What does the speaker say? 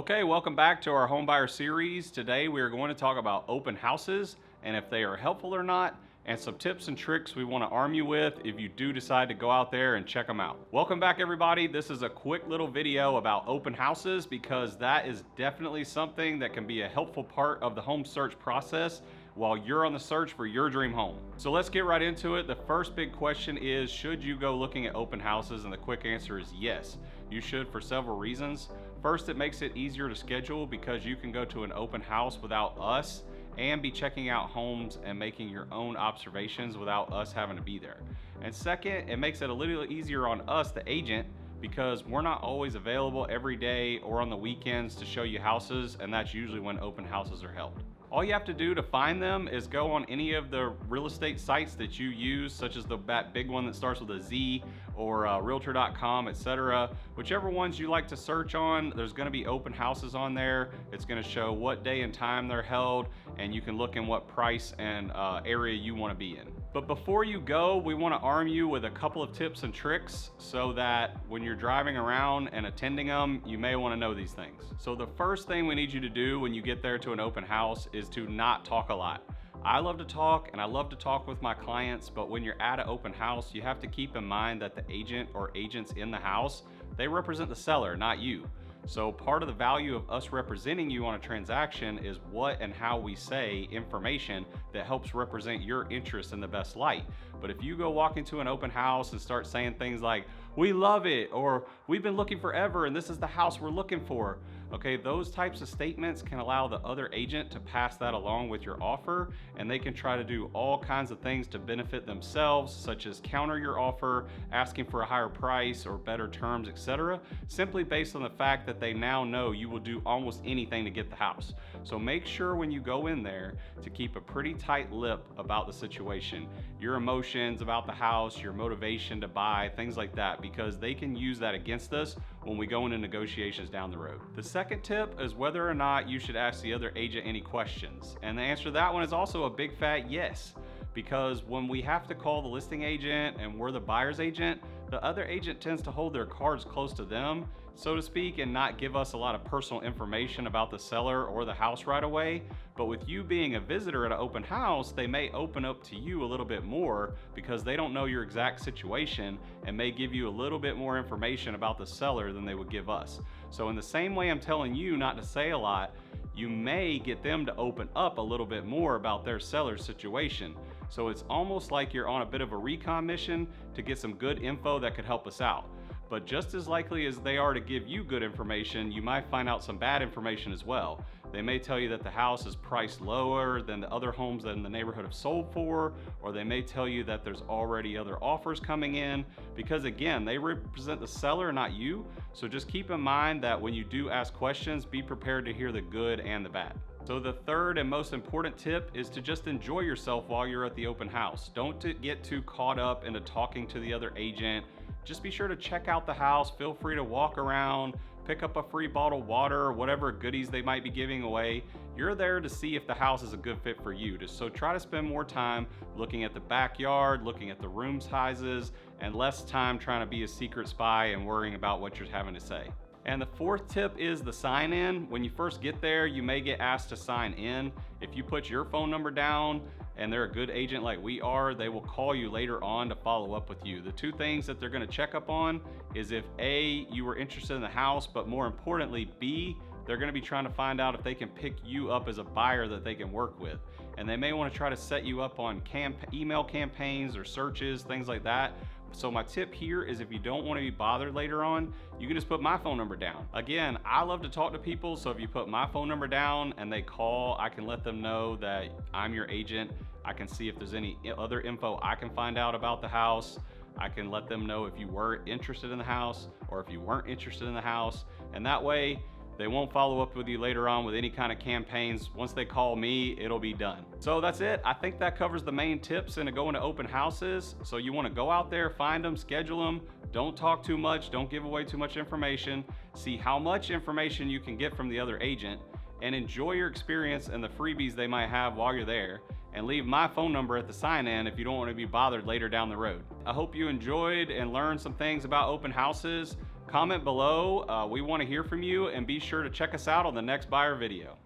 Okay, welcome back to our homebuyer series. Today we are going to talk about open houses and if they are helpful or not, and some tips and tricks we want to arm you with if you do decide to go out there and check them out. Welcome back everybody. This is a quick little video about open houses because that is definitely something that can be a helpful part of the home search process while you're on the search for your dream home. So let's get right into it. The first big question is, should you go looking at open houses? And the quick answer is yes, you should, for several reasons. First, it makes it easier to schedule because you can go to an open house without us and be checking out homes and making your own observations without us having to be there. And second, it makes it a little easier on us, the agent, because we're not always available every day or on the weekends to show you houses, and that's usually when open houses are held. All you have to do to find them is go on any of the real estate sites that you use, such as that big one that starts with a Z, or realtor.com, etc. Whichever ones you like to search on, there's going to be open houses on there. It's going to show what day and time they're held, and you can look in what price and area you want to be in. But before you go, we want to arm you with a couple of tips and tricks so that when you're driving around and attending them, you may want to know these things. So the first thing we need you to do when you get there to an open house is to not talk a lot. I love to talk and I love to talk with my clients, but when you're at an open house, you have to keep in mind that the agent or agents in the house, they represent the seller, not you. So part of the value of us representing you on a transaction is what and how we say information that helps represent your interest in the best light. But if you go walk into an open house and start saying things like, "We love it," or "We've been looking forever and this is the house we're looking for," okay, those types of statements can allow the other agent to pass that along with your offer, and they can try to do all kinds of things to benefit themselves, such as counter your offer, asking for a higher price or better terms, etc., simply based on the fact that they now know you will do almost anything to get the house. So make sure when you go in there to keep a pretty tight lip about the situation, your emotions about the house, your motivation to buy, things like that, because they can use that against us when we go into negotiations down the road. The second tip is whether or not you should ask the other agent any questions. And the answer to that one is also a big fat yes, because when we have to call the listing agent and we're the buyer's agent, the other agent tends to hold their cards close to them, so to speak, and not give us a lot of personal information about the seller or the house right away. But with you being a visitor at an open house, they may open up to you a little bit more because they don't know your exact situation and may give you a little bit more information about the seller than they would give us. So in the same way I'm telling you not to say a lot, you may get them to open up a little bit more about their seller's situation. So it's almost like you're on a bit of a recon mission to get some good info that could help us out. But just as likely as they are to give you good information, you might find out some bad information as well. They may tell you that the house is priced lower than the other homes that in the neighborhood have sold for, or they may tell you that there's already other offers coming in, because again, they represent the seller, not you. So just keep in mind that when you do ask questions, be prepared to hear the good and the bad. So the third and most important tip is to just enjoy yourself while you're at the open house. Don't get too caught up into talking to the other agent. Just be sure to check out the house. Feel free to walk around, pick up a free bottle of water or whatever goodies they might be giving away. You're there to see if the house is a good fit for you. So try to spend more time looking at the backyard, looking at the room sizes, and less time trying to be a secret spy and worrying about what you're having to say. And the fourth tip is the sign in. When you first get there, you may get asked to sign in. If you put your phone number down and they're a good agent like we are, they will call you later on to follow up with you. The two things that they're going to check up on is if A, you were interested in the house, but more importantly, B, they're going to be trying to find out if they can pick you up as a buyer that they can work with. And they may want to try to set you up on email campaigns or searches, things like that. So my tip here is if you don't want to be bothered later on, you can just put my phone number down. Again, I love to talk to people, so if you put my phone number down and they call, I can let them know that I'm your agent. I can see if there's any other info I can find out about the house. I can let them know if you were interested in the house or if you weren't interested in the house. And that way, they won't follow up with you later on with any kind of campaigns. Once they call me, it'll be done. So that's it. I think that covers the main tips into going to open houses. So you want to go out there, find them, schedule them. Don't talk too much. Don't give away too much information. See how much information you can get from the other agent and enjoy your experience and the freebies they might have while you're there. And leave my phone number at the sign-in if you don't want to be bothered later down the road. I hope you enjoyed and learned some things about open houses. Comment below. We want to hear from you, and be sure to check us out on the next buyer video.